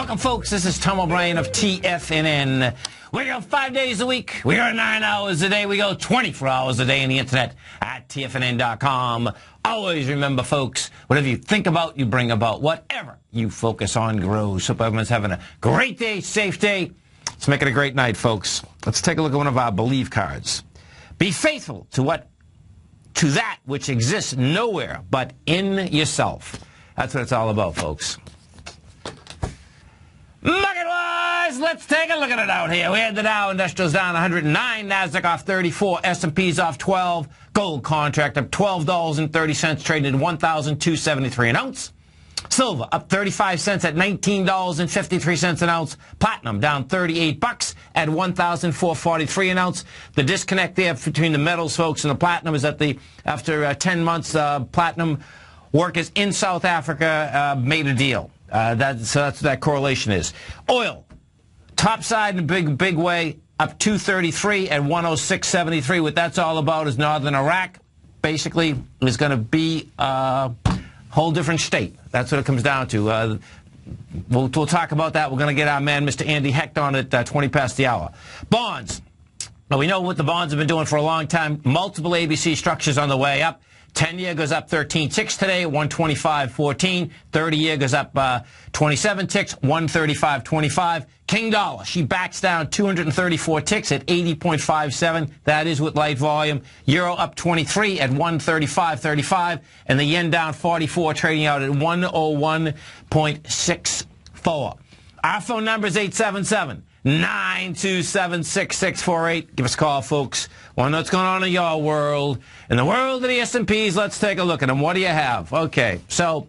Welcome, folks. This is Tom O'Brien of TFNN. We go 5 days a week. We go 9 hours a day. We go 24 hours a day on the internet at TFNN.com. Always remember, folks, whatever you think about, you bring about. Whatever you focus on grows. Hope everyone's having a great day, safe day. Let's make it a great night, folks. Let's take a look at one of our Believe cards. Be faithful to that which exists nowhere but in yourself. That's what it's all about, folks. Market-wise, let's take a look at it out here. We had the Dow Industrials down 109, NASDAQ off 34, S&P's off 12, gold contract up $12.30, trading at $1,273 an ounce. Silver up 35 cents at $19.53 an ounce. Platinum down 38 bucks at $1,443 an ounce. The disconnect there between the metals, folks, and the platinum is that after 10 months, platinum workers in South Africa made a deal. So that's what that correlation is. Oil, top side in a big way, up 233 at 106.73. What that's all about is Northern Iraq basically is going to be a whole different state. That's what it comes down to. We'll talk about that. We're going to get our man, Mr. Andy Hecht, on at 20 past the hour. Bonds. Well, we know what the bonds have been doing for a long time. Multiple ABC structures on the way up. 10-year goes up 13 ticks today, 125.14. 30-year goes up 27 ticks, 135.25. King dollar, she backs down 234 ticks at 80.57. That is with light volume. Euro up 23 at 135.35. And the yen down 44, trading out at 101.64. Our phone number is 877-927-6648. Give us a call, folks. Want to know what's going on in your world. In the world of the S&Ps, let's take a look at them. What do you have? Okay, so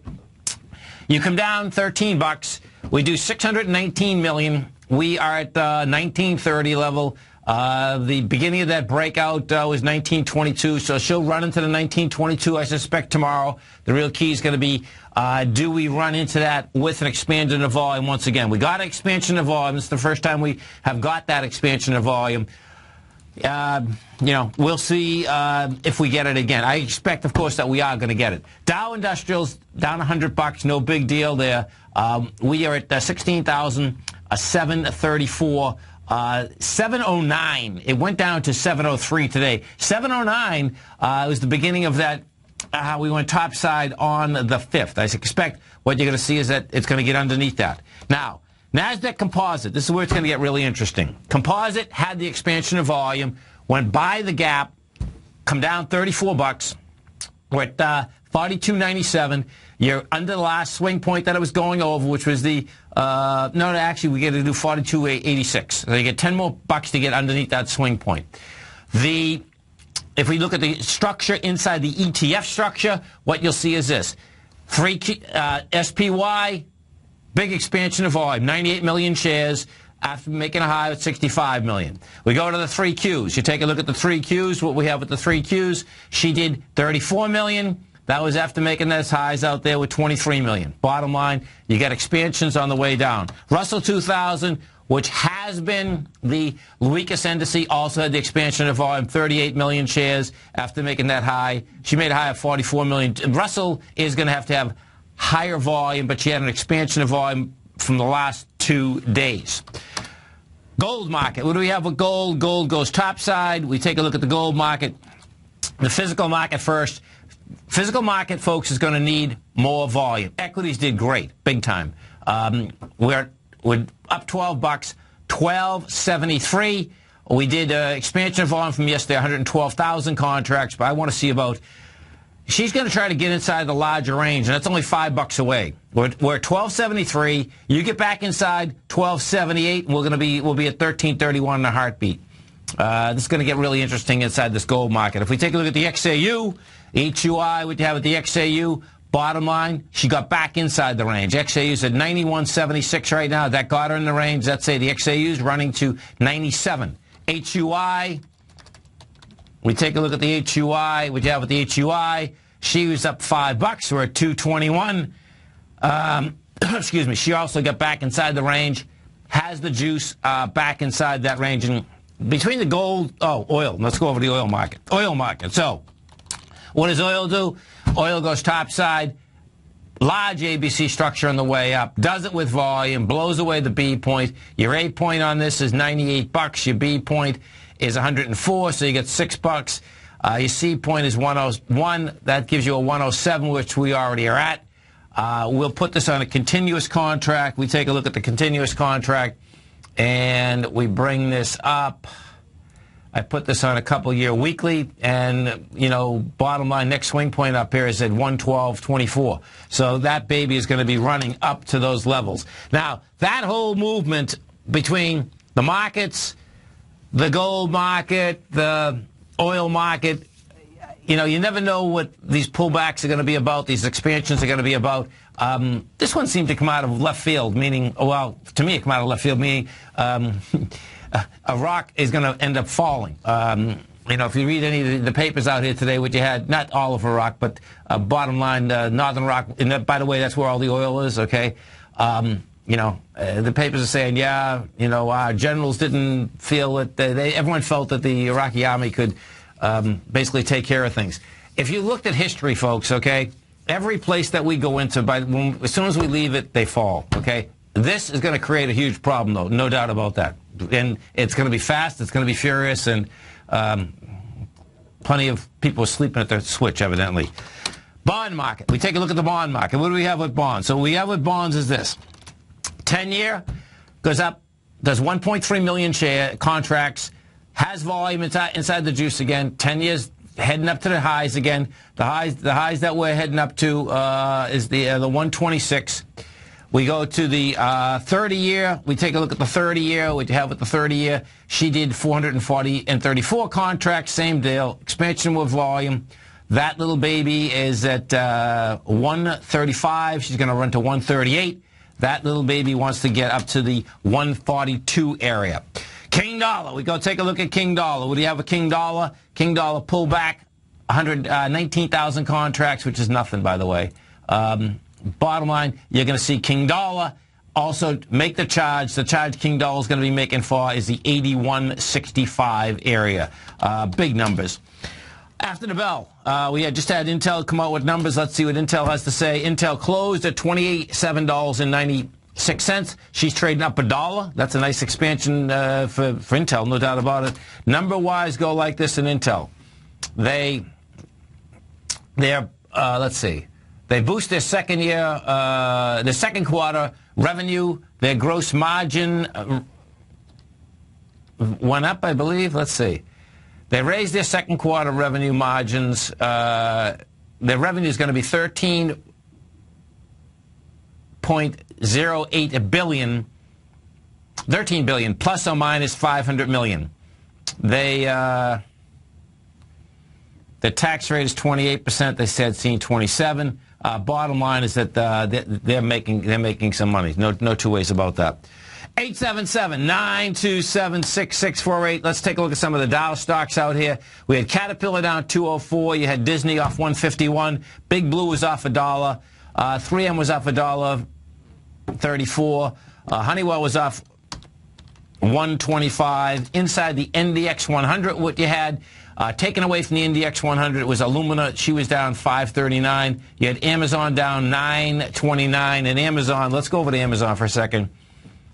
you come down 13 bucks. We do 619 million. We are at 1930 level. The beginning of that breakout was 1922, so she'll run into the 1922, I suspect, tomorrow. The real key is going to be, do we run into that with an expansion of volume once again? We got an expansion of volume. It's the first time we have got that expansion of volume. We'll see if we get it again. I expect, of course, that we are going to get it. Dow Industrials down 100 bucks, no big deal there. We are at 16,734. 709. It went down to 703 today. 709 was the beginning of that. We went topside on the 5th. I expect what you're going to see is that it's going to get underneath that. Now, NASDAQ Composite, this is where it's going to get really interesting. Composite had the expansion of volume, went by the gap, come down 34 bucks. We're at 42.97. You're under the last swing point that it was going over, which was the, actually we got to do 42.86. So you get 10 more bucks to get underneath that swing point. If we look at the structure inside the ETF structure, what you'll see is this. SPY, big expansion of volume, 98 million shares after making a high of 65 million. We go to the 3Qs. You take a look at the 3Qs, what we have with the 3Qs. She did 34 million. That was after making those highs out there with 23 million. Bottom line, you got expansions on the way down. Russell 2000, which has been the weakest indice, also had the expansion of volume, 38 million shares after making that high. She made a high of 44 million. Russell is going to have higher volume, but she had an expansion of volume from the last 2 days. Gold market. What do we have with gold? Gold goes topside. We take a look at the gold market. The physical market first. Physical market, folks, is going to need more volume. Equities did great, big time. We're up 12 bucks, 12.73. We did expansion of volume from yesterday, 112,000 contracts, but I want to see about. She's going to try to get inside the larger range, and that's only 5 bucks away. We're at 12.73. You get back inside 12.78, and we'll be at 13.31 in a heartbeat. This is going to get really interesting inside this gold market. If we take a look at the XAU, HUI, what you have at the XAU, bottom line, she got back inside the range. XAU's at 91.76 right now. That got her in the range. Let's say the XAU's running to 97. HUI, we take a look at the HUI, what you have with the HUI, she was up 5 bucks. We're at 221. Excuse me. She also got back inside the range, has the juice back inside that range. And between the gold, oil. Let's go over the oil market. Oil market. So, what does oil do? Oil goes topside. large ABC structure on the way up, does it with volume, blows away the B point. Your A point on this is $98. Your B point is 104, so you get $6. Your C point is 101. That gives you a 107, which we already are at. We'll put this on a continuous contract. We take a look at the continuous contract, and we bring this up. I put this on a couple-year weekly, and, you know, bottom line, next swing point up here is at 112.24. So that baby is going to be running up to those levels. Now, that whole movement between the markets, the gold market, the oil market, you know, you never know what these pullbacks are going to be about, these expansions are going to be about. This one seemed to come out of left field, meaning, well, to me it came out of left field, meaning a rock is going to end up falling. You know, if you read any of the papers out here today, what you had, not all of Iraq, but bottom line, Northern Iraq, and by the way, that's where all the oil is, okay? You know, the papers are saying, yeah, you know, our generals didn't feel that, everyone felt that the Iraqi army could basically take care of things. If you looked at history, folks, okay, every place that we go into, as soon as we leave it, they fall, okay? This is going to create a huge problem, though, no doubt about that. And it's going to be fast, it's going to be furious, and plenty of people are sleeping at their switch, evidently. Bond market. We take a look at the bond market. What do we have with bonds? So what we have with bonds is this. 10-year goes up, does 1.3 million share contracts, has volume inside the juice again. 10 years heading up to the highs again. The highs that we're heading up to is the 126. We go to the 30-year. We take a look at the 30-year. What you have with the 30-year, she did 440 and 34 contracts, same deal, expansion with volume. That little baby is at 135. She's going to run to 138. That little baby wants to get up to the 142 area. King dollar. We go take a look at King dollar. What do you have with King dollar? King dollar pull back 119,000 contracts, which is nothing, by the way. Bottom line, you're going to see King dollar also make the charge. The charge King dollar is going to be making for is the 81.65 area. Big numbers. After the bell, we had just had Intel come out with numbers. Let's see what Intel has to say. Intel closed at $27.96. She's trading up $1. That's a nice expansion for Intel, no doubt about it. Number-wise, go like this in Intel. They're let's see. They boost their second quarter revenue. Their gross margin went up, I believe. Let's see. They raised their second quarter revenue margins. Their revenue is going to be $13.08 billion, $13 billion, plus or minus $500 million. The tax rate is 28%. They said seen 27. Bottom line is that they're making some money. No two ways about that. 877-927-6648. Let's take a look at some of the Dow stocks out here. We had Caterpillar down 204. You had Disney off 151. Big Blue was off $1. 3M was off $1.34. Honeywell was off 125. Inside the NDX 100, what you had taken away from the NDX 100, it was Illumina. She was down 539. You had Amazon down 929. And Amazon, let's go over to Amazon for a second.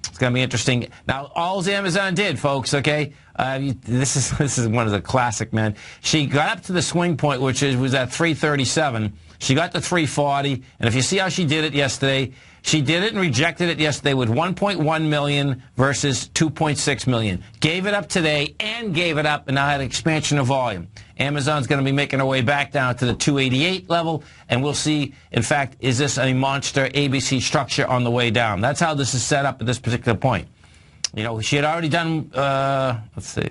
It's going to be interesting. Now, all Amazon did, folks, okay, this is one of the classic, man. She got up to the swing point, which was at 337. She got to 340, and if you see how she did it yesterday, she did it and rejected it yesterday with 1.1 million versus 2.6 million. Gave it up today and gave it up, and now had an expansion of volume. Amazon's going to be making her way back down to the 288 level, and we'll see, in fact, is this a monster ABC structure on the way down? That's how this is set up at this particular point. You know, she had already done, let's see.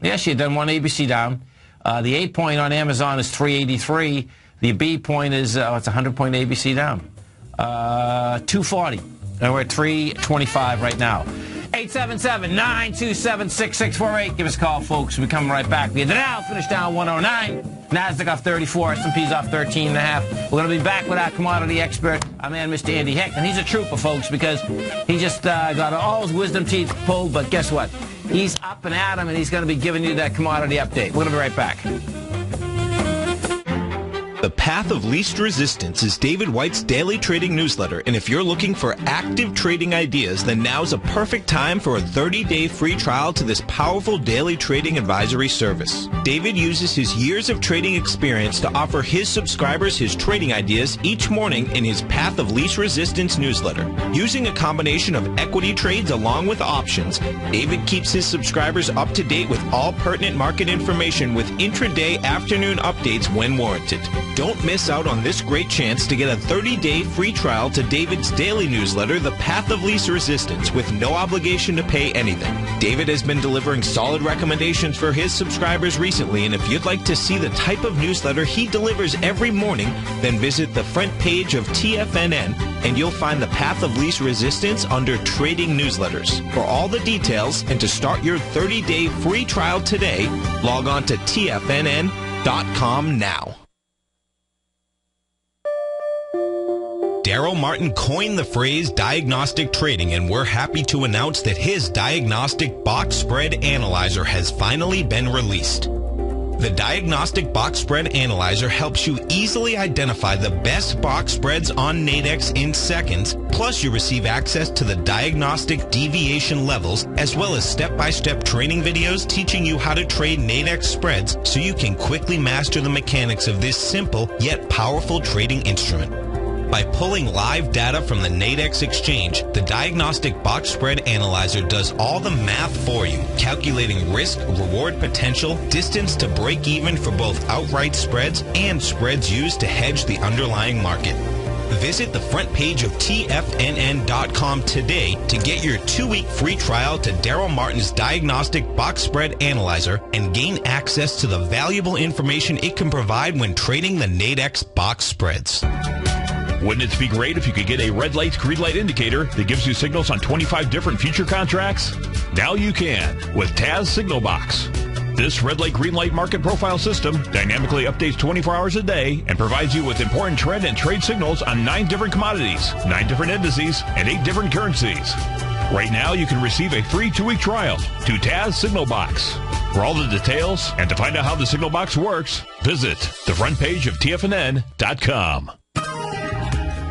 Yeah, she had done one ABC down. The 8 point on Amazon is 383. The B point is, it's 100-point ABC down. 240. And we're at 325 right now. 877-927-6648. Give us a call, folks. We're coming right back. The Dow finished down 109. NASDAQ off 34. S&P's off 13.5. We're going to be back with our commodity expert, our man, Mr. Andy Heck. And he's a trooper, folks, because he just got all his wisdom teeth pulled. But guess what? He's up and at him, and he's going to be giving you that commodity update. We're going to be right back. The Path of Least Resistance is David White's daily trading newsletter, and if you're looking for active trading ideas, then now's a perfect time for a 30-day free trial to this powerful daily trading advisory service. David uses his years of trading experience to offer his subscribers his trading ideas each morning in his Path of Least Resistance newsletter. Using a combination of equity trades along with options, David keeps his subscribers up to date with all pertinent market information with intraday afternoon updates when warranted. Don't miss out on this great chance to get a 30-day free trial to David's daily newsletter, The Path of Least Resistance, with no obligation to pay anything. David has been delivering solid recommendations for his subscribers recently, and if you'd like to see the type of newsletter he delivers every morning, then visit the front page of TFNN, and you'll find The Path of Least Resistance under Trading Newsletters. For all the details and to start your 30-day free trial today, log on to TFNN.com now. Daryl Martin coined the phrase diagnostic trading, and we're happy to announce that his diagnostic box spread analyzer has finally been released. The Diagnostic Box Spread Analyzer helps you easily identify the best box spreads on Nadex in seconds, plus you receive access to the diagnostic deviation levels, as well as step-by-step training videos teaching you how to trade Nadex spreads so you can quickly master the mechanics of this simple yet powerful trading instrument. By pulling live data from the Nadex exchange, the Diagnostic Box Spread Analyzer does all the math for you, calculating risk, reward potential, distance to break even for both outright spreads and spreads used to hedge the underlying market. Visit the front page of TFNN.com today to get your 2-week free trial to Daryl Martin's Diagnostic Box Spread Analyzer and gain access to the valuable information it can provide when trading the Nadex box spreads. Wouldn't it be great if you could get a red light, green light indicator that gives you signals on 25 different future contracts? Now you can with Taz Signal Box. This red light, green light market profile system dynamically updates 24 hours a day and provides you with important trend and trade signals on 9 different commodities, 9 different indices, and 8 different currencies. Right now, you can receive a free 2-week trial to Taz Signal Box. For all the details and to find out how the Signal Box works, visit the front page of TFNN.com.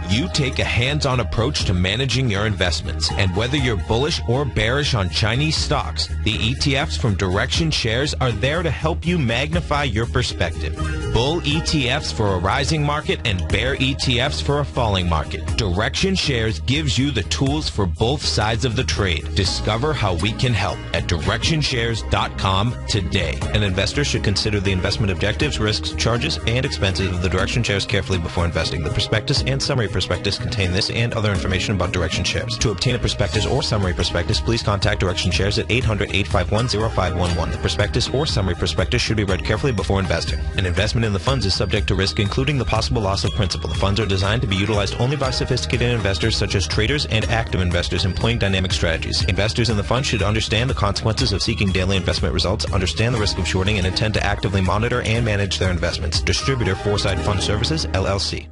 You take a hands-on approach to managing your investments, and whether you're bullish or bearish on Chinese stocks, the ETFs from Direction Shares are there to help you magnify your perspective. Bull ETFs for a rising market and bear ETFs for a falling market. Direction Shares gives you the tools for both sides of the trade. Discover how we can help at DirectionShares.com today. An investor should consider the investment objectives, risks, charges, and expenses of the Direction Shares carefully before investing. The prospectus and summary prospectus contain this and other information about Direction Shares. To obtain a prospectus or summary prospectus, please contact Direction Shares at 800-851-0511. The prospectus or summary prospectus should be read carefully before investing. An investment in the funds is subject to risk, including the possible loss of principal. The funds are designed to be utilized only by sophisticated investors such as traders and active investors employing dynamic strategies. Investors in the fund should understand the consequences of seeking daily investment results, understand the risk of shorting, and intend to actively monitor and manage their investments. Distributor Foresight Fund Services, LLC.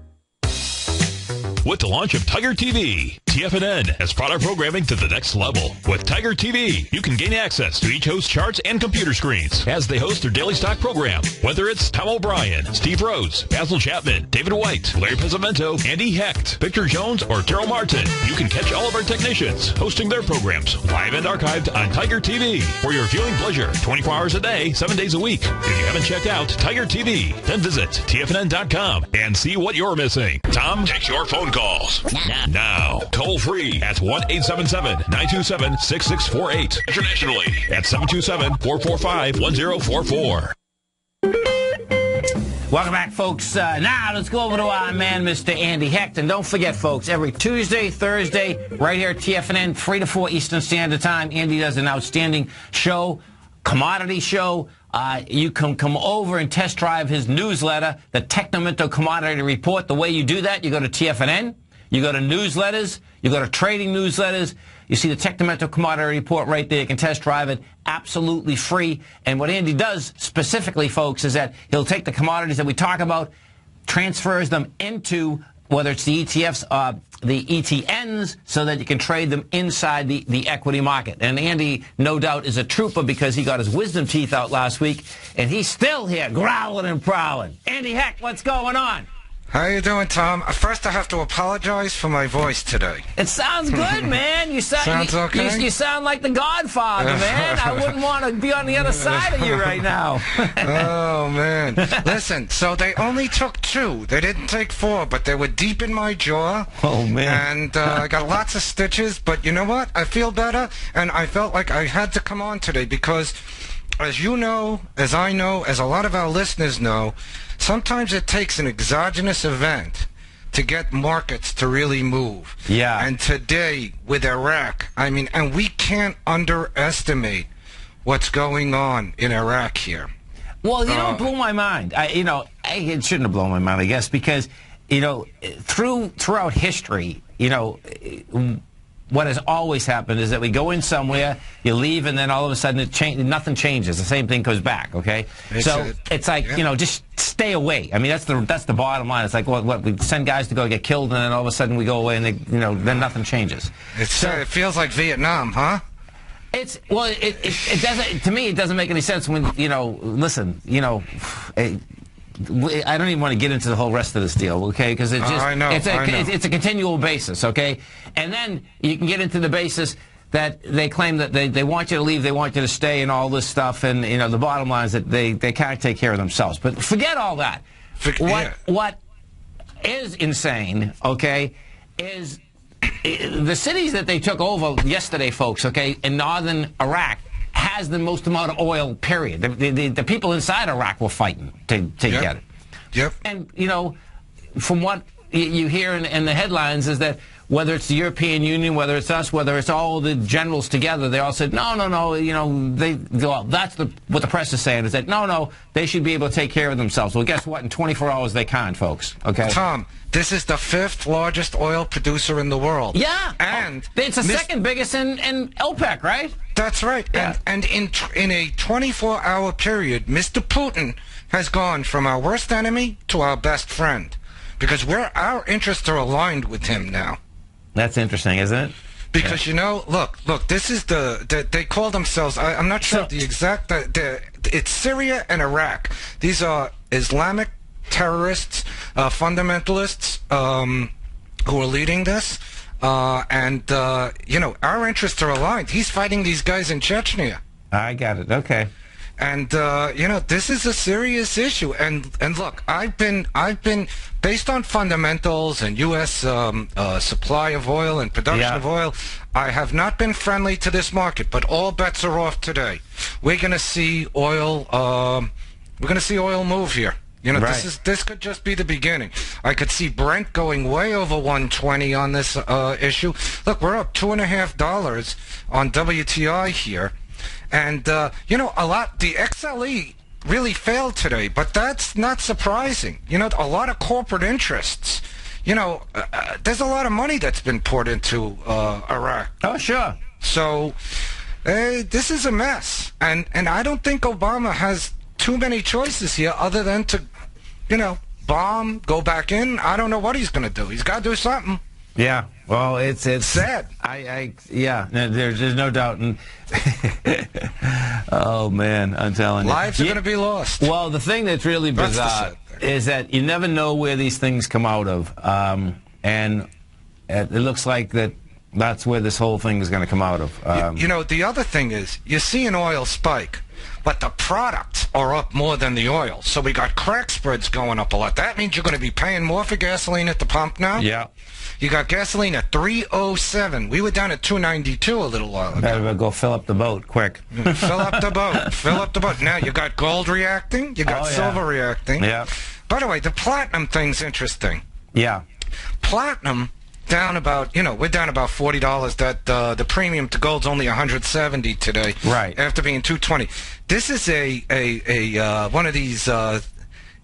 With the launch of Tiger TV, TFNN has brought our programming to the next level. With Tiger TV, you can gain access to each host's charts and computer screens as they host their daily stock program. Whether it's Tom O'Brien, Steve Rhodes, Basil Chapman, David White, Larry Pezzamento, Andy Hecht, Victor Jones, or Daryl Martin, you can catch all of our technicians hosting their programs live and archived on Tiger TV for your viewing pleasure 24 hours a day, 7 days a week. If you haven't checked out Tiger TV, then visit TFNN.com and see what you're missing. Tom takes your phone calls now. Toll free at 1-877-927-6648. Internationally at 727-445-1044. Welcome back, folks. Now, let's go over to our man, Mr. Andy Hecht. And don't forget, folks, every Tuesday, Thursday, right here at TFNN, 3 to 4 Eastern Standard Time, Andy does an outstanding show, commodity show. You can come over and test drive his newsletter, the Technomental Commodity Report. The way you do that, you go to TFNN, you go to newsletters, you go to trading newsletters, you see the Technomental Commodity Report right there. You can test drive it absolutely free. And what Andy does specifically, folks, is that he'll take the commodities that we talk about, transfers them into whether it's the ETFs, the ETNs, so that you can trade them inside the equity market. And Andy, no doubt, is a trooper because he got his wisdom teeth out last week, and he's still here growling and prowling. Andy Heck, what's going on? How you doing, Tom? First, I have to apologize for my voice today. It sounds good, man. You Sounds okay? You sound like the Godfather, man. I wouldn't want to be on the other side of you right now. Oh, man. Listen, so they only took 2. They didn't take 4, but they were deep in my jaw. Oh, man. And I got lots of stitches, but you know what? I feel better, and I felt like I had to come on today because, as you know, as I know, as a lot of our listeners know, sometimes it takes an exogenous event to get markets to really move. Yeah. And today, with Iraq, I mean, and we can't underestimate what's going on in Iraq here. Well, you know, it blew my mind. It shouldn't have blown my mind, I guess, because, throughout history, what has always happened is that we go in somewhere, you leave, and then all of a sudden nothing changes. The same thing goes back, okay? It's like, just stay away. I mean, that's the bottom line. It's like, what we send guys to go get killed, and then all of a sudden we go away, and then nothing changes. It feels like Vietnam, huh? It doesn't, to me, it doesn't make any sense when, listen, I don't even want to get into the whole rest of this deal, okay? Because it's just it's a continual basis, okay? And then you can get into the basis that they claim that they want you to leave, they want you to stay, and all this stuff. And the bottom line is that they can't take care of themselves. But forget all that. What is insane, okay, is the cities that they took over yesterday, folks, okay, in northern Iraq, has the most amount of oil, period. The people inside Iraq were fighting to get it. Yep. And, from what you hear in the headlines is that whether it's the European Union, whether it's us, whether it's all the generals together, they all said, no, that's what the press is saying, is that, no, they should be able to take care of themselves. Well, guess what? In 24 hours, they can't, folks, okay? Tom, this is the 5th largest oil producer in the world. Yeah. And it's the second biggest in OPEC, right? That's right. Yeah. And in a 24-hour period, Mr. Putin has gone from our worst enemy to our best friend, because our interests are aligned with him now. That's interesting, isn't it? Because, look, this is they call themselves, I'm not sure the exact, it's Syria and Iraq. These are Islamic terrorists, fundamentalists, who are leading this. Our interests are aligned. He's fighting these guys in Chechnya. I got it. Okay. And this is a serious issue. And look, I've been based on fundamentals and U.S. Supply of oil and production of oil. I have not been friendly to this market, but all bets are off today. We're going to see oil. We're going to see oil move here. This could just be the beginning. I could see Brent going way over 120 on this issue. Look, we're up $2.50 on WTI here. And, the XLE really failed today, but that's not surprising. A lot of corporate interests. There's a lot of money that's been poured into Iraq. Oh, sure. So, this is a mess. And I don't think Obama has too many choices here other than to, bomb, go back in. I don't know what he's going to do. He's got to do something. Yeah, well, it's sad. There's no doubt. Oh man, I'm telling you, lives are going to be lost. Well, the thing that's really bizarre is that you never know where these things come out of, and it looks like that's where this whole thing is going to come out of. The other thing is you see an oil spike, but the products are up more than the oil. So we got crack spreads going up a lot. That means you're going to be paying more for gasoline at the pump now. Yeah. You got gasoline at $3.07. We were down at $2.92 a little while ago. Better go fill up the boat quick. Fill up the boat. Fill up the boat. Now you got gold reacting. You got silver reacting. Yeah. By the way, the platinum thing's interesting. Yeah. Platinum down about, we're down about $40. That the premium to gold's only $170 today. Right. After being $220. This is a one of these buy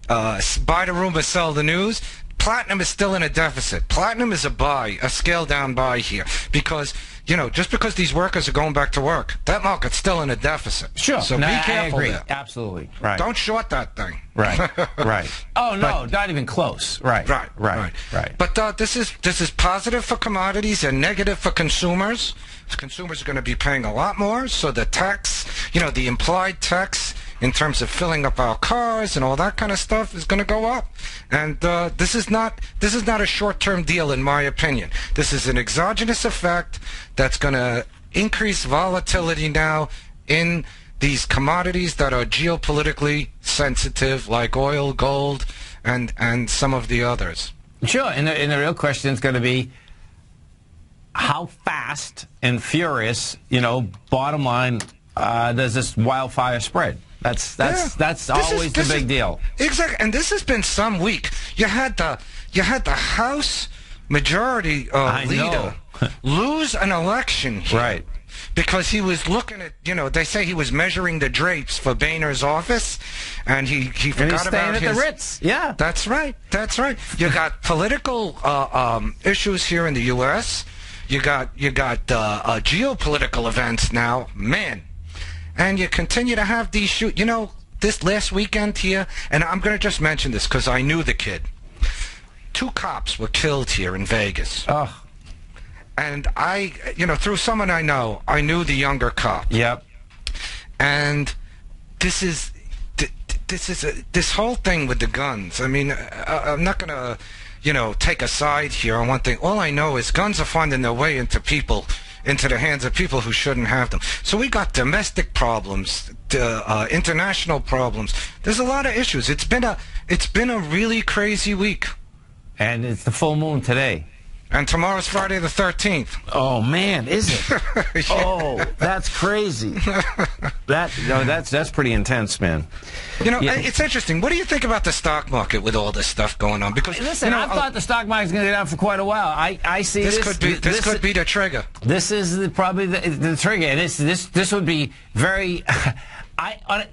the rumor, sell the news. platinum is still in a deficit. Platinum is a buy, a scale down buy here, because just because these workers are going back to work, that market's still in a deficit. Sure. So no, be careful I agree. there. Absolutely. Right. Don't short that thing. Right. Right. Oh no, not even close. Right. Right. But this is positive for commodities and negative for consumers. Consumers are going to be paying a lot more, so the tax, the implied tax in terms of filling up our cars and all that kind of stuff is going to go up. And this is not a short-term deal, in my opinion. This is an exogenous effect that's going to increase volatility now in these commodities that are geopolitically sensitive, like oil, gold, and some of the others. Sure, and the real question is going to be how fast and furious, bottom line, does this wildfire spread? That's always the big deal. Exactly, and this has been some week. You had the House Majority Leader lose an election here. Right. Because he was looking at, they say he was measuring the drapes for Boehner's office, and he forgot about the Ritz. Yeah. That's right. You got political issues here in the U.S. You got geopolitical events now, man. And you continue to have these this last weekend here, and I'm going to just mention this because I knew the kid. 2 cops were killed here in Vegas. Oh. And I, through someone I know, I knew the younger cop. Yep. And this whole thing with the guns. I mean, I'm not going to, take a side here on one thing. All I know is guns are finding their way into the hands of people who shouldn't have them. So we got domestic problems, international problems. There's a lot of issues. It's been a really crazy week. And it's the full moon today. And tomorrow's Friday the 13th. Oh man, is it? Yeah. Oh, that's crazy. That's pretty intense, man. It's interesting. What do you think about the stock market with all this stuff going on? Because listen, I thought the stock market's going to go down for quite a while. I see this could be the trigger. This is probably the trigger, and this would be very.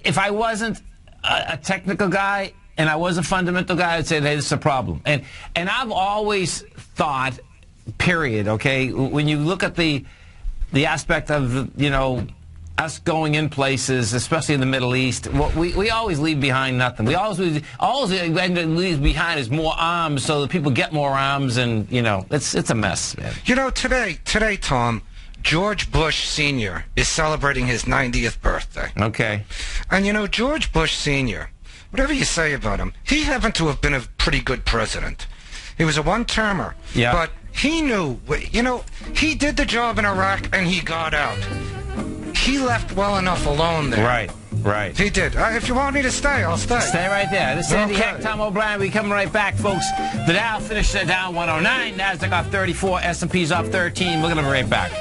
If I wasn't a technical guy and I was a fundamental guy, I'd say, hey, this is a problem. And I've always thought, period, okay, when you look at the aspect of, us going in places, especially in the Middle East, we always leave behind nothing. We always leave behind is more arms so that people get more arms, and, it's a mess, man. Today, Tom, George Bush Sr. is celebrating his 90th birthday. Okay. And, George Bush Sr., whatever you say about him, he happened to have been a pretty good president. He was a one-termer. Yeah. But he knew, he did the job in Iraq and he got out. He left well enough alone there. Right. He did. If you want me to stay, I'll stay. Stay right there. This is Andy Heck, Tom O'Brien. We coming right back, folks. The Dow finished down 109. NASDAQ off 34. S&P's off 13. We're going to be right back.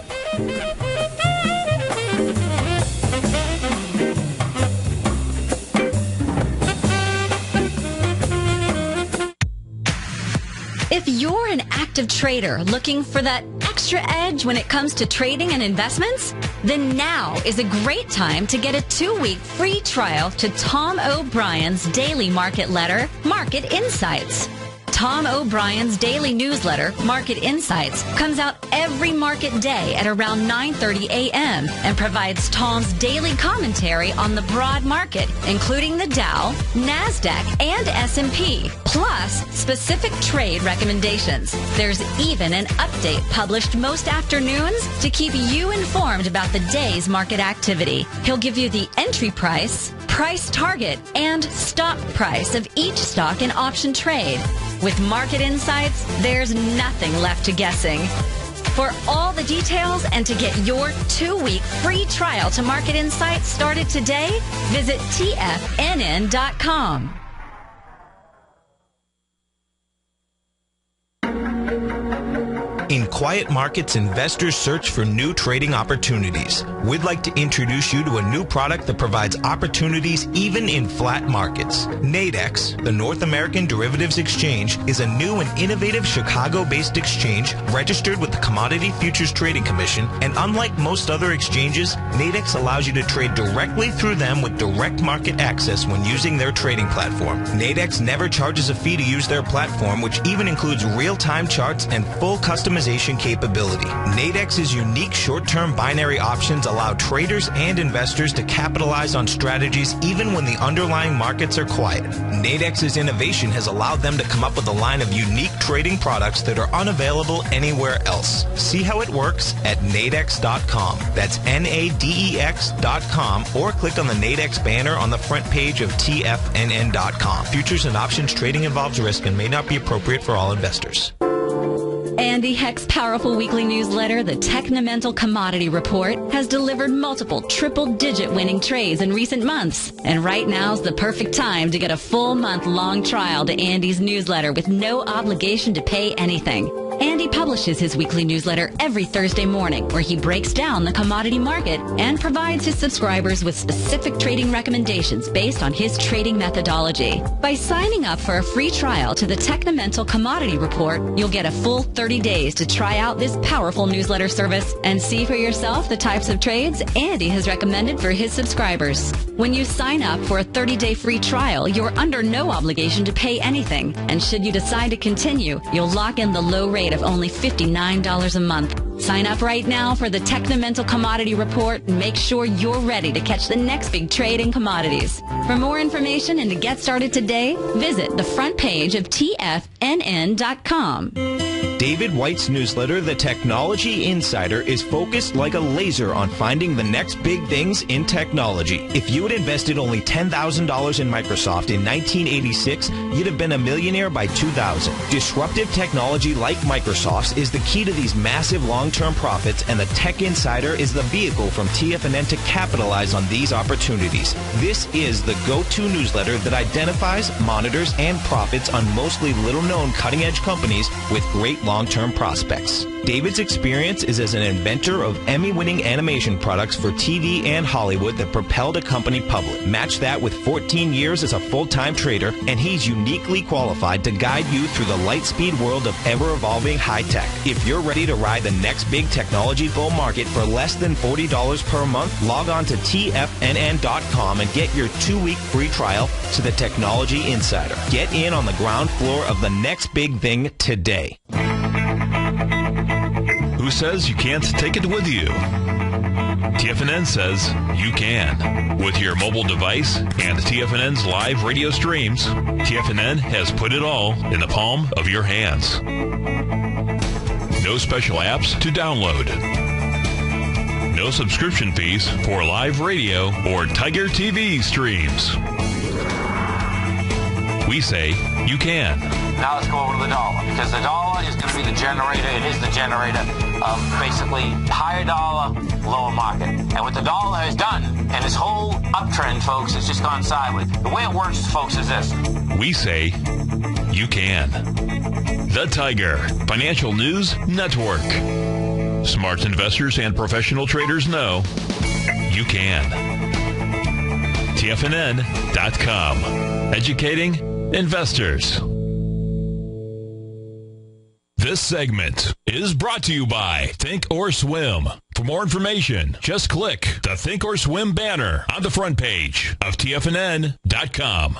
If you're an active trader looking for that extra edge when it comes to trading and investments, then now is a great time to get a 2-week free trial to Tom O'Brien's daily market letter, Market Insights. Tom O'Brien's daily newsletter, Market Insights, comes out every market day at around 9:30 a.m. and provides Tom's daily commentary on the broad market, including the Dow, NASDAQ, and S&P, plus specific trade recommendations. There's even an update published most afternoons to keep you informed about the day's market activity. He'll give you the entry price, price target, and stop price of each stock in option trade. With Market Insights, there's nothing left to guessing. For all the details and to get your 2-week free trial to Market Insights started today, visit TFNN.com. In quiet markets, investors search for new trading opportunities. We'd like to introduce you to a new product that provides opportunities even in flat markets. Nadex, the North American Derivatives Exchange, is a new and innovative Chicago-based exchange registered with the Commodity Futures Trading Commission, and unlike most other exchanges, Nadex allows you to trade directly through them with direct market access when using their trading platform. Nadex never charges a fee to use their platform, which even includes real-time charts and full customization capability. Nadex's unique short-term binary options allow traders and investors to capitalize on strategies even when the underlying markets are quiet. Nadex's innovation has allowed them to come up with a line of unique trading products that are unavailable anywhere else. See how it works at nadex.com. That's NADEX.com, or click on the Nadex banner on the front page of TFNN.com. Futures and options trading involves risk and may not be appropriate for all investors. Andy Heck's powerful weekly newsletter, the Technomental Commodity Report, has delivered multiple triple-digit winning trades in recent months. And right now's the perfect time to get a full month-long trial to Andy's newsletter with no obligation to pay anything. Andy publishes his weekly newsletter every Thursday morning, where he breaks down the commodity market and provides his subscribers with specific trading recommendations based on his trading methodology. By signing up for a free trial to the Technomental Commodity Report, you'll get a full 30 days to try out this powerful newsletter service and see for yourself the types of trades Andy has recommended for his subscribers. When you sign up for a 30-day free trial, you're under no obligation to pay anything. And should you decide to continue, you'll lock in the low rate of only $59 a month. Sign up right now for the Technomental Commodity Report and make sure you're ready to catch the next big trade in commodities. For more information and to get started today, visit the front page of TFNN.com. David White's newsletter, The Technology Insider, is focused like a laser on finding the next big things in technology. If you had invested only $10,000 in Microsoft in 1986, you'd have been a millionaire by 2000. Disruptive technology like Microsoft's is the key to these massive long-term profits, and the Tech Insider is the vehicle from TFNN to capitalize on these opportunities. This is the go-to newsletter that identifies, monitors, and profits on mostly little-known cutting-edge companies with great long-term prospects. David's experience is as an inventor of Emmy-winning animation products for TV and Hollywood that propelled a company public. Match that with 14 years as a full-time trader, and he's uniquely qualified to guide you through the light-speed world of ever-evolving high-tech. If you're ready to ride the next big technology bull market for less than $40 per month, log on to TFNN.com and get your 2-week free trial to the Technology Insider. Get in on the ground floor of the next big thing today. Who says you can't take it with you? TFNN says you can. With your mobile device and TFNN's live radio streams, TFNN has put it all in the palm of your hands. No special apps to download. No subscription fees for live radio or Tiger TV streams. We say you can. Now let's go over to the dollar, because the dollar is going to be the generator. It is the generator of basically higher dollar, lower market. And what the dollar has done, and this whole uptrend, folks, has just gone sideways. The way it works, folks, is this. We say you can. The Tiger Financial News Network. Smart investors and professional traders know you can. TFNN.com. Educating investors. This segment is brought to you by Think or Swim. For more information, just click the Think or Swim banner on the front page of TFNN.com.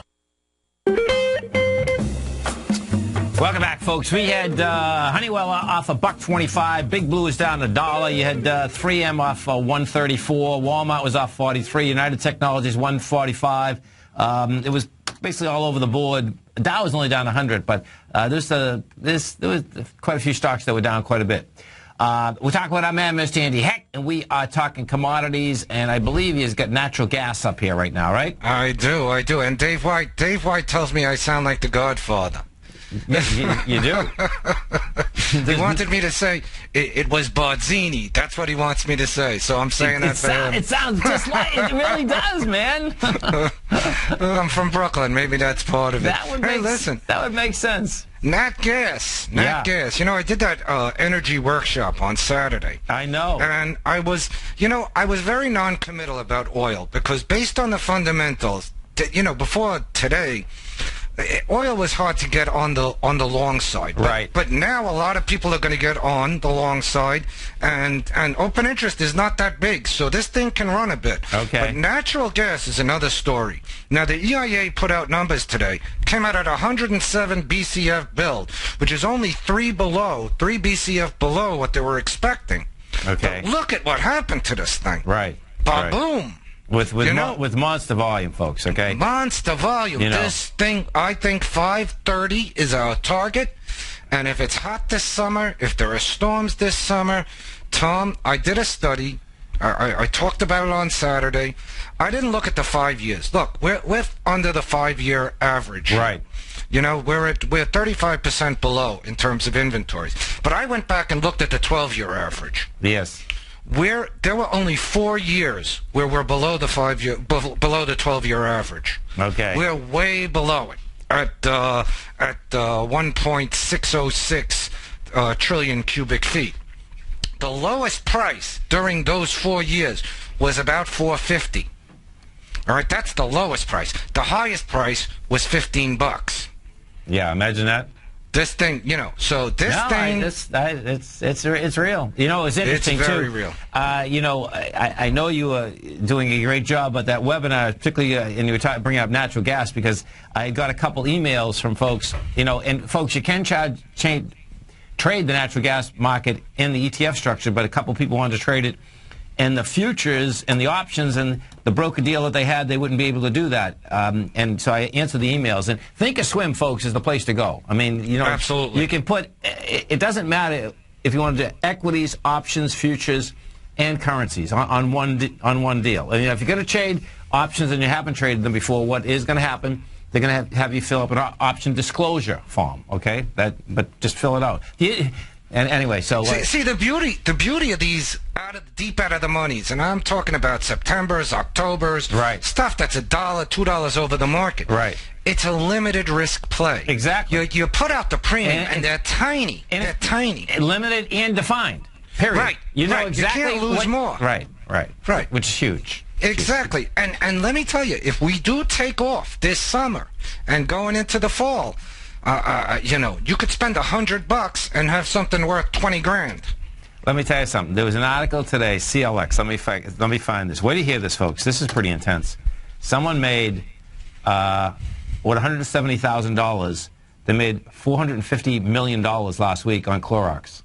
Welcome back, folks. We had Honeywell off $1.25. Big Blue is down $1. You had 3M off $1.34. Walmart was off 43. United Technologies $1.45. It was basically all over the board. Dow was only down 100, but there was quite a few stocks that were down quite a bit. We're talking with our man, Mr. Andy Heck, and we are talking commodities, and I believe he's got natural gas up here right now, right? I do. And Dave White tells me I sound like the Godfather. You do? He wanted me to say it was Barzini. That's what he wants me to say. So I'm saying that for him. It sounds just like it really does, man. I'm from Brooklyn. Maybe that's part of it. Listen. That would make sense. Nat gas. Gas. You know, I did that energy workshop on Saturday. I know. And I was very non-committal about oil because based on the fundamentals, before today, oil was hard to get on the long side. Right. But now a lot of people are going to get on the long side, and open interest is not that big, so this thing can run a bit. Okay. But natural gas is another story. Now, the EIA put out numbers today, came out at 107 BCF build, which is only 3 BCF below what they were expecting. Okay. But look at what happened to this thing. Right. Ba-boom. With monster volume, folks, okay? Monster volume. This thing, I think 530 is our target. And if it's hot this summer, if there are storms this summer, Tom, I did a study. I talked about it on Saturday. I didn't look at the 5 years. Look, we're under the 5-year average. Right. We're 35% below in terms of inventories. But I went back and looked at the 12-year average. Yes. There were only 4 years where we're below the 12-year average. Okay. We're way below it at 1.606 trillion cubic feet. The lowest price during those 4 years was about $4.50. All right, that's the lowest price. The highest price was $15. Yeah, imagine that. This thing, so this thing... It's real. It's interesting, it's very too. Real. I know you are doing a great job at that webinar, particularly, and you were bringing up natural gas, because I got a couple emails from folks, and folks, you can trade the natural gas market in the ETF structure, but a couple people wanted to trade it in the futures and the options, and the broker deal that they had, they wouldn't be able to do that. And so I answered the emails. And Thinkorswim, folks, is the place to go. I mean, absolutely. You can put, it doesn't matter if you want to do equities, options, futures, and currencies on one deal. And if you're going to trade options and you haven't traded them before, what is going to happen? They're going to have you fill up an option disclosure form, okay? But just fill it out. And anyway, so see the beauty of these deep out of the monies, and I'm talking about September's, October's, right? Stuff that's $1, $2 over the market, right? It's a limited risk play. Exactly. You put out the premium, and they're tiny. They're tiny, limited and defined. Period. Right. You know exactly. You can't lose more. Right. Which is huge. Exactly. And let me tell you, if we do take off this summer and going into the fall. You could spend $100 and have something worth 20 grand. Let me tell you something. There was an article today, CLX. Let me find this. Wait till you hear this, folks. This is pretty intense. Someone made $170,000. They made $450 million last week on Clorox.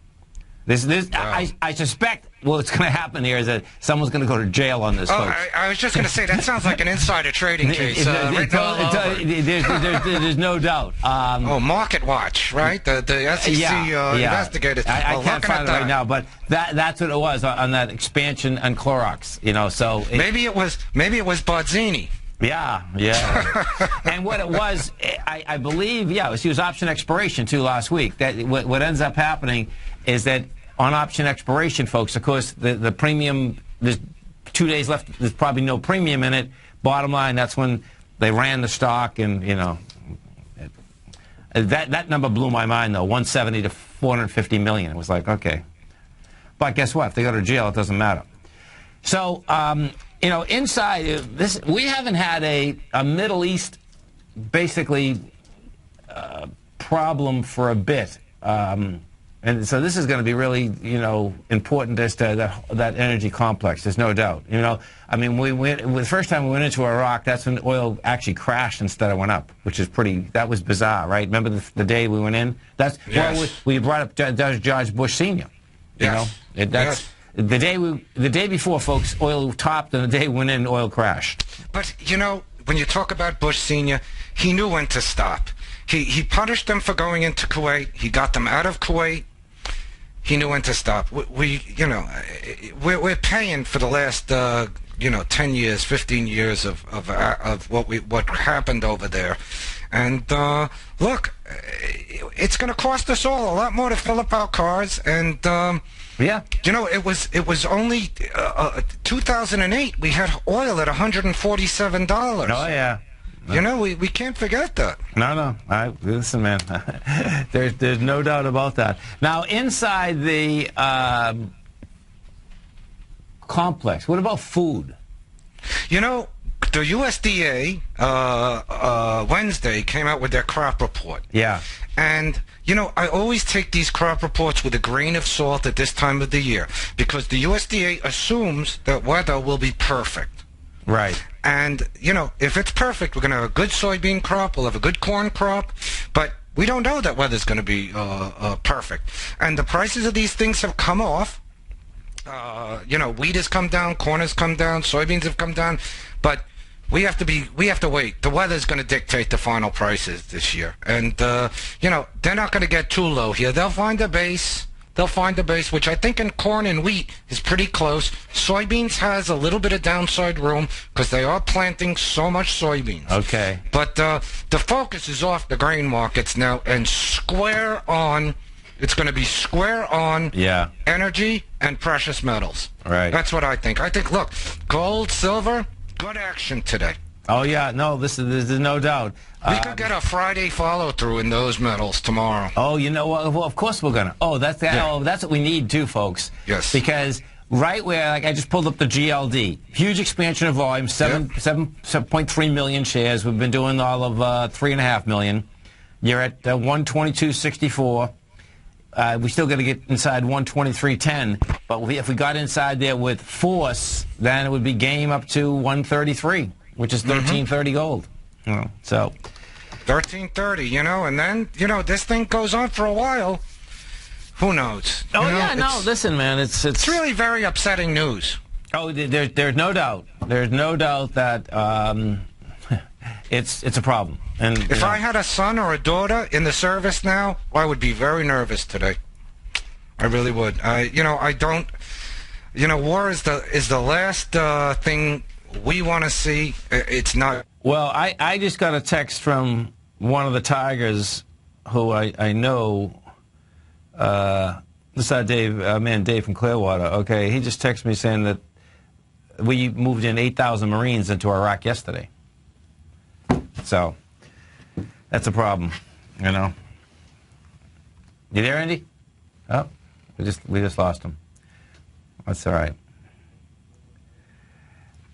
Wow. I suspect what's going to happen here is that someone's going to go to jail on this, folks. I was just going to say, that sounds like an insider trading case. There's no doubt. Market Watch, right? The SEC investigators. I can't find it right now, but that's what it was on that expansion on Clorox. So maybe it was Barzini. Yeah. And what it was, I believe, it was option expiration, too, last week. That what ends up happening is that on option expiration, folks, of course, the premium, there's 2 days left, there's probably no premium in it. Bottom line, that's when they ran the stock, and, that number blew my mind, though, 170 to 450 million. It was like, okay. But guess what? If they go to jail, it doesn't matter. So, inside this, we haven't had a Middle East, basically, problem for a bit. And so this is going to be really, important as to that energy complex. There's no doubt. The first time we went into Iraq, that's when oil actually crashed instead of went up, which is that was bizarre, right? Remember the day we went in? We brought up George Bush Sr. The day before, folks, oil topped, and the day we went in, oil crashed. But, when you talk about Bush Sr., he knew when to stop. He punished them for going into Kuwait. He got them out of Kuwait. He knew when to stop. We're paying for the last 10 years, 15 years of what happened over there. And look, it's going to cost us all a lot more to fill up our cars. And yeah, it was only 2008. We had oil at $147. Oh yeah. We can't forget that. No. Listen, man. there's no doubt about that. Now, inside the complex, what about food? The USDA Wednesday came out with their crop report. Yeah. And, I always take these crop reports with a grain of salt at this time of the year because the USDA assumes that weather will be perfect. Right. And, if it's perfect, we're going to have a good soybean crop, we'll have a good corn crop, but we don't know that weather's going to be perfect. And the prices of these things have come off. Wheat has come down, corn has come down, soybeans have come down, but we have to wait. The weather's going to dictate the final prices this year. And, they're not going to get too low here. They'll find a base. Which I think in corn and wheat is pretty close. Soybeans has a little bit of downside room because they are planting so much soybeans. Okay. But the focus is off the grain markets now and square on. It's going to be square on energy and precious metals. Right. That's what I think. Look, gold, silver, good action today. Oh, yeah. No, there's no doubt. We could get a Friday follow-through in those metals tomorrow. Oh, well, of course we're going to. Oh, that's what we need, too, folks. Yes. Because right where, I just pulled up the GLD, huge expansion of volume, 7.3 million shares. We've been doing all of 3.5 million. You're at 122.64. We still got to get inside 123.10. But if we got inside there with force, then it would be game up to 133. Which is 1330 gold. So 1330, and then, this thing goes on for a while. Who knows? Listen, man, it's really very upsetting news. Oh, there's no doubt. There's no doubt that it's a problem. And if I had a son or a daughter in the service now, I would be very nervous today. I really would. I don't. War is the last thing we want to see. It's not. Well, I just got a text from one of the Tigers who I know. This is Dave from Clearwater. Okay, he just texted me saying that we moved in 8,000 Marines into Iraq yesterday. So that's a problem, You there, Andy? Oh, we just lost him. That's all right.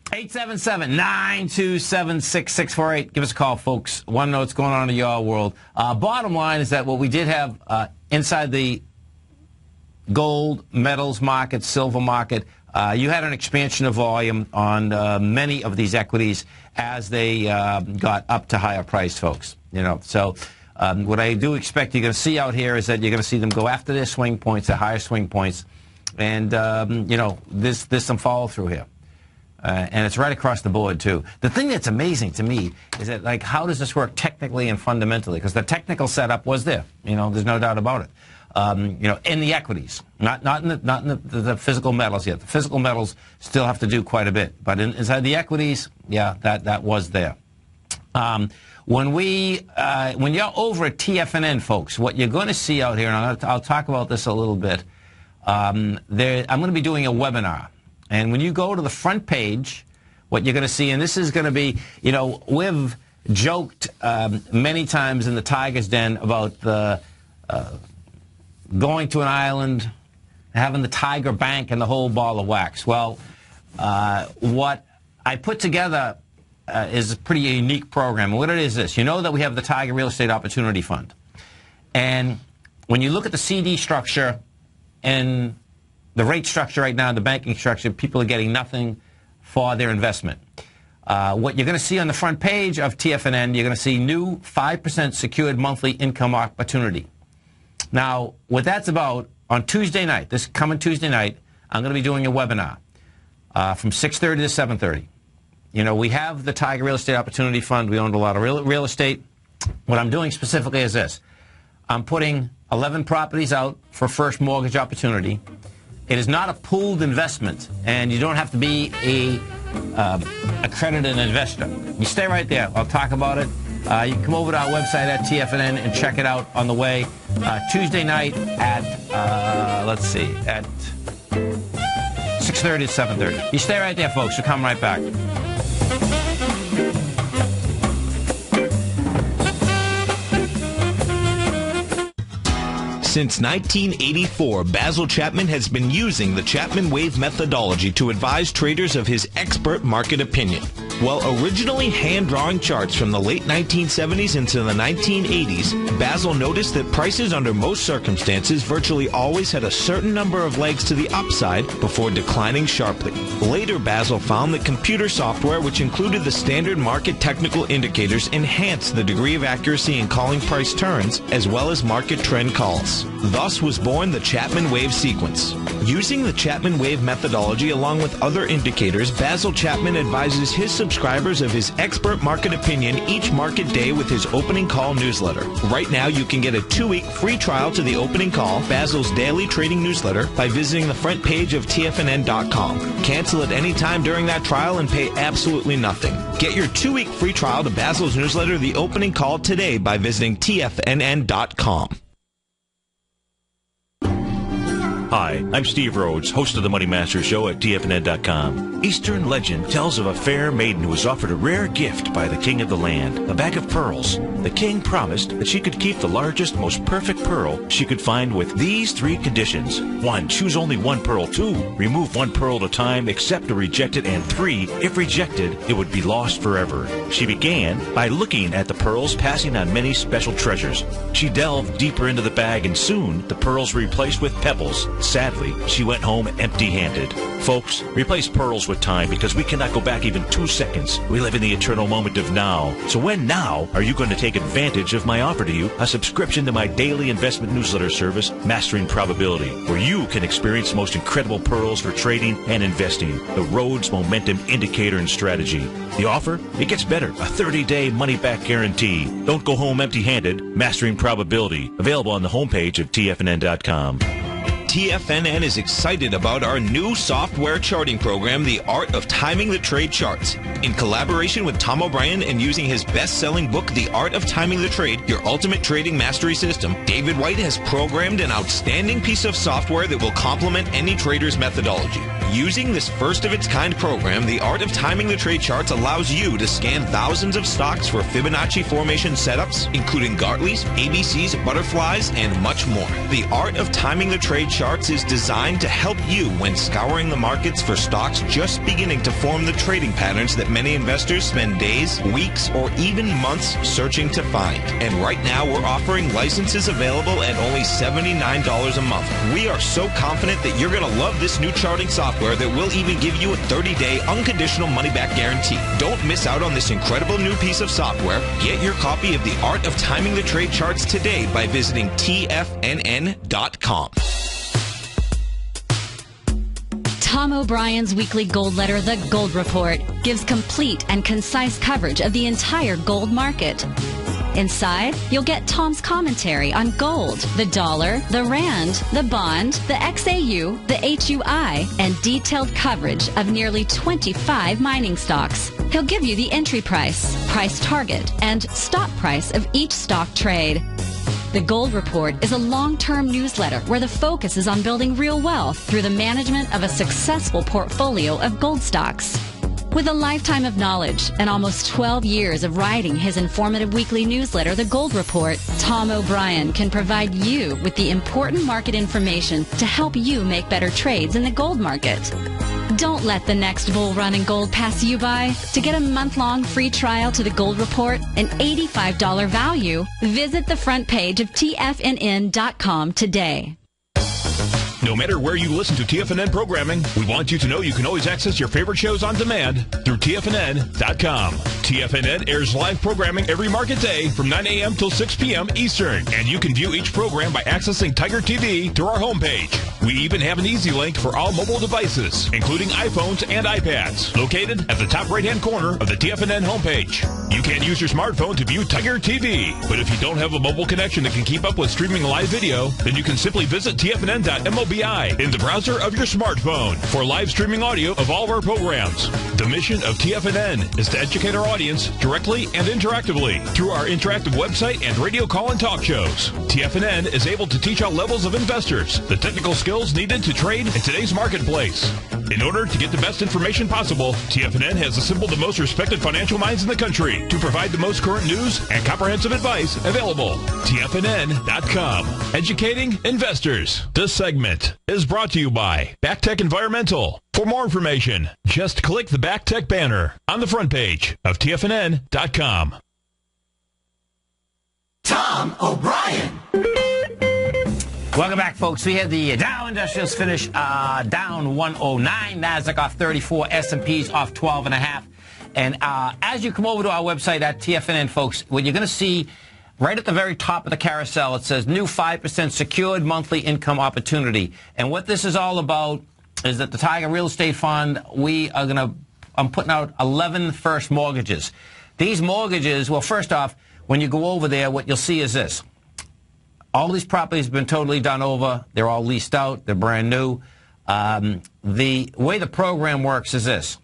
877-927-6648. Give us a call, folks. Want to know what's going on in your world. Bottom line is that what we did have inside the gold, metals market, silver market, you had an expansion of volume on many of these equities as they got up to higher price, folks. So what I do expect you're going to see out here is that you're going to see them go after their swing points, their higher swing points. And, there's some follow-through here. And it's right across the board, too. The thing that's amazing to me is that, how does this work technically and fundamentally? Because the technical setup was there. There's no doubt about it. In the equities, not in the physical metals yet. The physical metals still have to do quite a bit. But inside the equities, yeah, that was there. When you're over at TFNN, folks, what you're going to see out here, and I'll talk about this a little bit, I'm going to be doing a webinar. And when you go to the front page, what you're going to see, and this is going to be, we've joked many times in the Tiger's Den about the going to an island, having the Tiger Bank and the whole ball of wax. Well, what I put together is a pretty unique program. And what it is this. You know that we have the Tiger Real Estate Opportunity Fund. And when you look at the CD structure and the rate structure right now, the banking structure, people are getting nothing for their investment. What you're going to see on the front page of TFNN, you're going to see new 5% secured monthly income opportunity. Now, what that's about, on Tuesday night, this coming Tuesday night, I'm going to be doing a webinar from 6:30 to 7:30. We have the Tiger Real Estate Opportunity Fund. We owned a lot of real estate. What I'm doing specifically is this. I'm putting 11 properties out for first mortgage opportunity. It is not a pooled investment, and you don't have to be a accredited investor. You stay right there. I'll talk about it. You can come over to our website at TFNN and check it out on the way. Tuesday night at, at 6:30 to 7:30. You stay right there, folks. We'll come right back. Since 1984, Basil Chapman has been using the Chapman Wave methodology to advise traders of his expert market opinion. While originally hand-drawing charts from the late 1970s into the 1980s, Basil noticed that prices under most circumstances virtually always had a certain number of legs to the upside before declining sharply. Later, Basil found that computer software, which included the standard market technical indicators, enhanced the degree of accuracy in calling price turns, as well as market trend calls. Thus was born the Chapman Wave sequence. Using the Chapman Wave methodology along with other indicators, Basil Chapman advises his subscribers of his expert market opinion each market day with his opening call newsletter. Right now, you can get a 2-week free trial to the opening call, Basil's daily trading newsletter, by visiting the front page of TFNN.com. Cancel at any time during that trial and pay absolutely nothing. Get your 2-week free trial to Basil's newsletter, The Opening Call, today by visiting TFNN.com. Hi, I'm Steve Rhodes, host of the Money Master Show at TFNN.com. Eastern legend tells of a fair maiden who was offered a rare gift by the king of the land, a bag of pearls. The king promised that she could keep the largest, most perfect pearl she could find with these 3 conditions. 1, choose only 1 pearl. 2, remove 1 pearl at a time, accept or reject it. And 3, if rejected, it would be lost forever. She began by looking at the pearls, passing on many special treasures. She delved deeper into the bag, and soon the pearls were replaced with pebbles. Sadly, she went home empty-handed. Folks, replace pearls with time, because we cannot go back even 2 seconds. We live in the eternal moment of now. So when now are you going to take advantage of my offer to you, a subscription to my daily investment newsletter service, Mastering Probability, where you can experience the most incredible pearls for trading and investing, the Rhodes Momentum Indicator and Strategy. The offer? It gets better. A 30-day money-back guarantee. Don't go home empty-handed. Mastering Probability. Available on the homepage of TFNN.com. TFNN is excited about our new software charting program, The Art of Timing the Trade Charts. In collaboration with Tom O'Brien and using his best-selling book, The Art of Timing the Trade, Your Ultimate Trading Mastery System, David White has programmed an outstanding piece of software that will complement any trader's methodology. Using this first-of-its-kind program, The Art of Timing the Trade Charts allows you to scan thousands of stocks for Fibonacci formation setups, including Gartley's, ABC's, butterflies, and much more. The Art of Timing the Trade Charts is designed to help you when scouring the markets for stocks just beginning to form the trading patterns that many investors spend days, weeks, or even months searching to find. And right now, we're offering licenses available at only $79 a month. We are so confident that you're going to love this new charting software that will even give you a 30-day unconditional money-back guarantee. Don't miss out on this incredible new piece of software. Get your copy of The Art of Timing the Trade Charts today by visiting TFNN.com. Tom O'Brien's weekly gold letter, The Gold Report, gives complete and concise coverage of the entire gold market. Inside, you'll get Tom's commentary on gold, the dollar, the rand, the bond, the XAU, the HUI, and detailed coverage of nearly 25 mining stocks. He'll give you the entry price, price target, and stop price of each stock trade. The Gold Report is a long-term newsletter where the focus is on building real wealth through the management of a successful portfolio of gold stocks. With a lifetime of knowledge and almost 12 years of writing his informative weekly newsletter, The Gold Report, Tom O'Brien can provide you with the important market information to help you make better trades in the gold market. Don't let the next bull run in gold pass you by. To get a month-long free trial to The Gold Report, an $85 value, visit the front page of TFNN.com today. No matter where you listen to TFNN programming, we want you to know you can always access your favorite shows on demand through TFNN.com. TFNN airs live programming every market day from 9 a.m. till 6 p.m. Eastern, and you can view each program by accessing Tiger TV through our homepage. We even have an easy link for all mobile devices, including iPhones and iPads, located at the top right-hand corner of the TFNN homepage. You can use your smartphone to view Tiger TV, but if you don't have a mobile connection that can keep up with streaming live video, then you can simply visit TFNN.mob BI in the browser of your smartphone for live streaming audio of all of our programs. The mission of TFNN is to educate our audience directly and interactively through our interactive website and radio call and talk shows. TFNN is able to teach all levels of investors the technical skills needed to trade in today's marketplace. In order to get the best information possible, TFNN has assembled the most respected financial minds in the country to provide the most current news and comprehensive advice available. TFNN.com. Educating investors. This segment is brought to you by BackTech Environmental. For more information, just click the BackTech banner on the front page of TFNN.com. Tom O'Brien. Welcome back, folks. We had the Dow Industrials finish down 109, Nasdaq off 34, S&P's off 12.5. And as you come over to our website at TFNN, folks, what you're going to see right at the very top of the carousel, it says new 5% secured monthly income opportunity. And what this is all about is that the Tiger Real Estate Fund, I'm putting out 11 first mortgages. These mortgages, well, first off, when you go over there, what you'll see is this. All these properties have been totally done over. They're all leased out. They're brand new. The way the program works is this,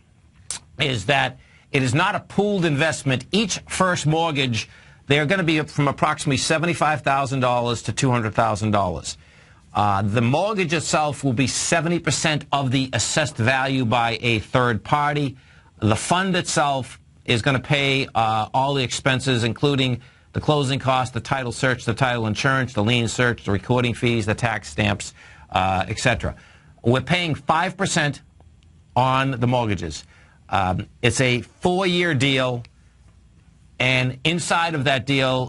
is that it is not a pooled investment. Each first mortgage, they're going to be from approximately $75,000 to $200,000. The mortgage itself will be 70% of the assessed value by a third party. The fund itself is going to pay all the expenses, including the closing costs, the title search, the title insurance, the lien search, the recording fees, the tax stamps, etc. We're paying 5% on the mortgages. It's a 4-year deal, and inside of that deal,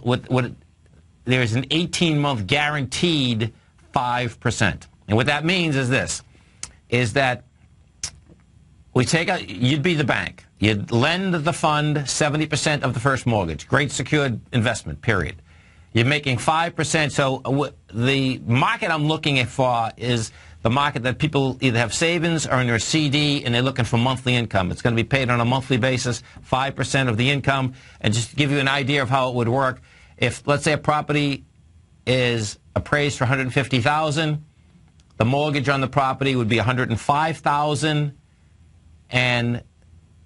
there's an 18-month guaranteed 5%. And what that means is this, is that you'd be the bank. You'd lend the fund 70% of the first mortgage. Great secured investment, period. You're making 5%. So the market I'm looking for is the market that people either have savings or in their CD and they're looking for monthly income. It's going to be paid on a monthly basis, 5% of the income. And just to give you an idea of how it would work, if, let's say, a property is appraised for $150,000, the mortgage on the property would be $105,000, and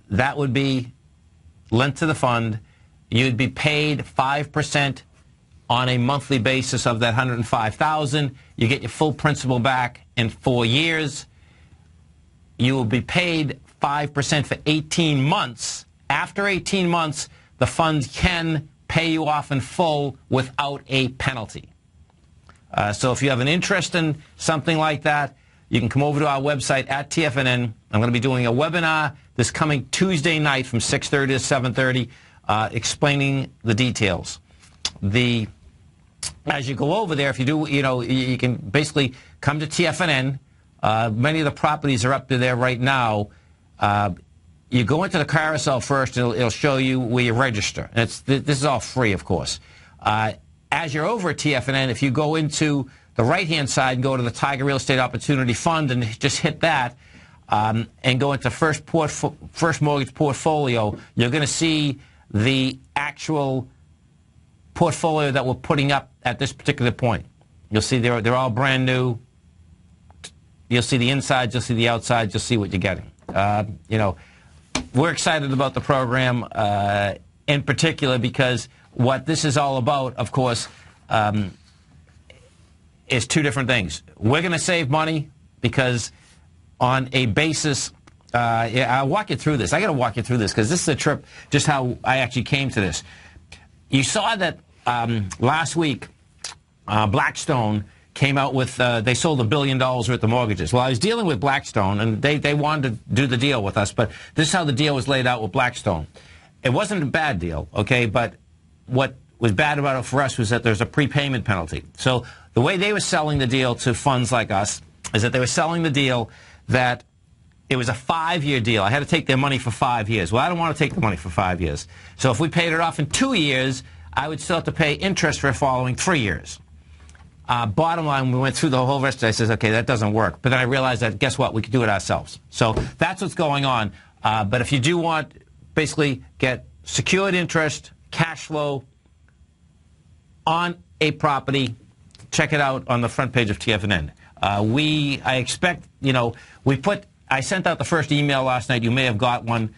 that would be lent to the fund. You'd be paid 5% on a monthly basis of that $105,000. You get your full principal back in 4 years. You will be paid 5% for 18 months. After 18 months, the fund can pay you off in full without a penalty. So if you have an interest in something like that, you can come over to our website at TFNN. I'm going to be doing a webinar this coming Tuesday night from 6:30 to 7:30, explaining the details. As you go over there, if you do, you can basically come to TFNN. Many of the properties are up to there right now. You go into the carousel first, and it'll show you where you register. And this is all free, of course. As you're over at TFNN, if you go into the right-hand side and go to the Tiger Real Estate Opportunity Fund and just hit that and go into first mortgage portfolio, you're going to see the actual portfolio that we're putting up at this particular point. You'll see they're all brand new. You'll see the insides, you'll see the outsides, you'll see what you're getting. We're excited about the program in particular because what this is all about, of course, is two different things. We're going to save money because on a basis, I'll walk you through this. I got to walk you through this because this is a trip, just how I actually came to this. You saw that last week, Blackstone came out with, they sold $1 billion worth of mortgages. Well, I was dealing with Blackstone, and they wanted to do the deal with us, but this is how the deal was laid out with Blackstone. It wasn't a bad deal, okay, but what was bad about it for us was that there's a prepayment penalty. So the way they were selling the deal to funds like us is that they were selling the deal that it was a 5-year deal. I had to take their money for 5 years. Well, I don't want to take the money for 5 years. So if we paid it off in 2 years, I would still have to pay interest for the following 3 years. Bottom line, we went through the whole rest of it. I says, okay, that doesn't work. But then I realized that, guess what, we could do it ourselves. So that's what's going on. But if you do want, basically, get secured interest, cash flow on a property, check it out on the front page of TFNN. I expect, I sent out the first email last night. You may have got one.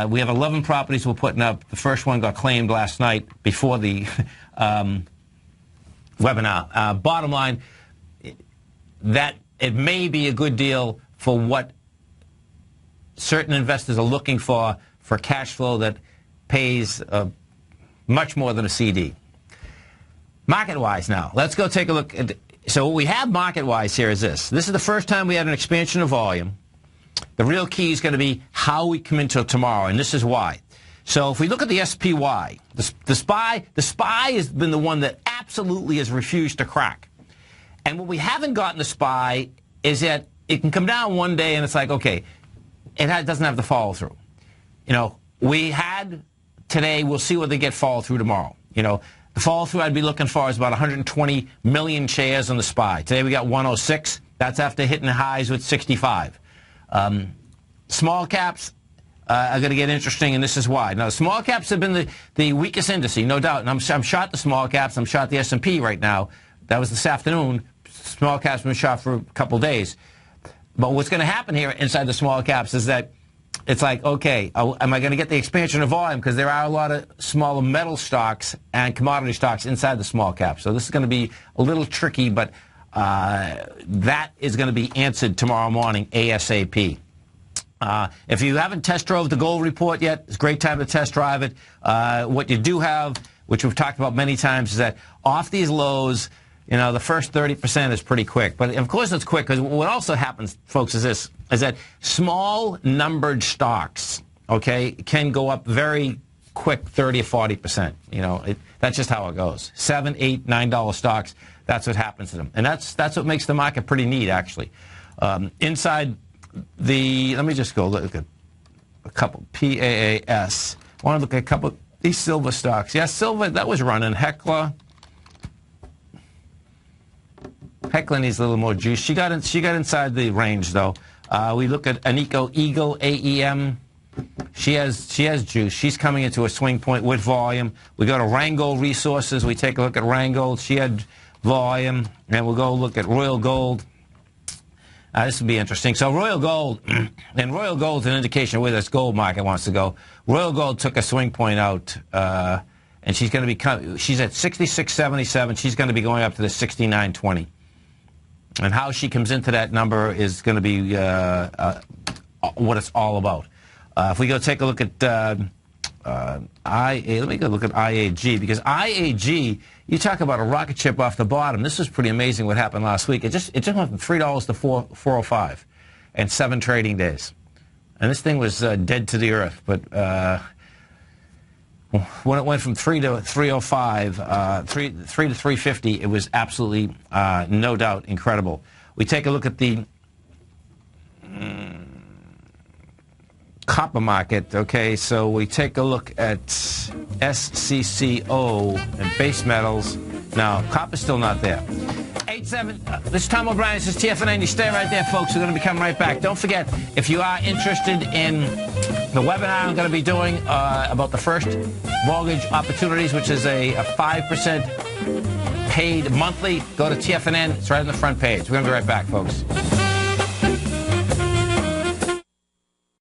We have 11 properties we're putting up. The first one got claimed last night before the webinar. Bottom line, that it may be a good deal for what certain investors are looking for cash flow that pays much more than a CD. Market-wise now, let's go take a look at. So what we have market-wise here is this. This is the first time we had an expansion of volume. The real key is going to be how we come into tomorrow, and this is why. So if we look at the SPY, the SPY has been the one that absolutely has refused to crack. And what we haven't gotten the SPY is that it can come down one day and it's like, okay, it doesn't have the follow through. We had today, we'll see what they get follow through tomorrow. The follow through I'd be looking for is about 120 million shares on the SPY. Today we got 106. That's after hitting highs with 65. Small caps are going to get interesting, and this is why. Now, small caps have been the weakest indice, no doubt. And I'm short the small caps. I'm short the S&P right now. That was this afternoon. Small caps have been short for a couple days. But what's going to happen here inside the small caps is that it's like, okay, am I going to get the expansion of volume? Because there are a lot of smaller metal stocks and commodity stocks inside the small caps. So this is going to be a little tricky, but that is going to be answered tomorrow morning ASAP. If you haven't test drove the gold report yet, it's a great time to test drive it. What you do have, which we've talked about many times, is that off these lows, the first 30% is pretty quick. But of course it's quick, because what also happens, folks, is that small numbered stocks, okay, can go up very quick, 30 or 40%. That's just how it goes. $7, $8, $9 stocks, that's what happens to them. And that's what makes the market pretty neat, actually. Inside let me just go look at a couple. PAAS. I want to look at a couple of these silver stocks. Yeah, silver, that was running. Heckler needs a little more juice. She got inside the range, though. We look at Eagle, AEM. She has juice. She's coming into a swing point with volume. We go to Rheingold Resources. We take a look at Rheingold. She had volume. And we'll go look at Royal Gold. This would be interesting. So Royal Gold, and Royal Gold's an indication of where this gold market wants to go. Royal Gold took a swing point out, and she's going to be she's at 66.77. She's going to be going up to the 69.20. And how she comes into that number is going to be what it's all about. If we go take a look at let me go look at IAG, because IAG, you talk about a rocket ship off the bottom. This was pretty amazing what happened last week. It just went from $3 to $4.05 in 7 trading days. And this thing was dead to the earth. But when it went from 3 to 305, 3 to 350, it was absolutely, no doubt, incredible. We take a look at the copper market. Okay, so we take a look at SCCO and base metals. Now, copper's still not there. 87. This is Tom O'Brien. This is TFNN. You stay right there, folks. We're going to be coming right back. Don't forget, if you are interested in the webinar I'm going to be doing about the first mortgage opportunities, which is a 5% paid monthly, go to TFNN. It's right on the front page. We're going to be right back, folks.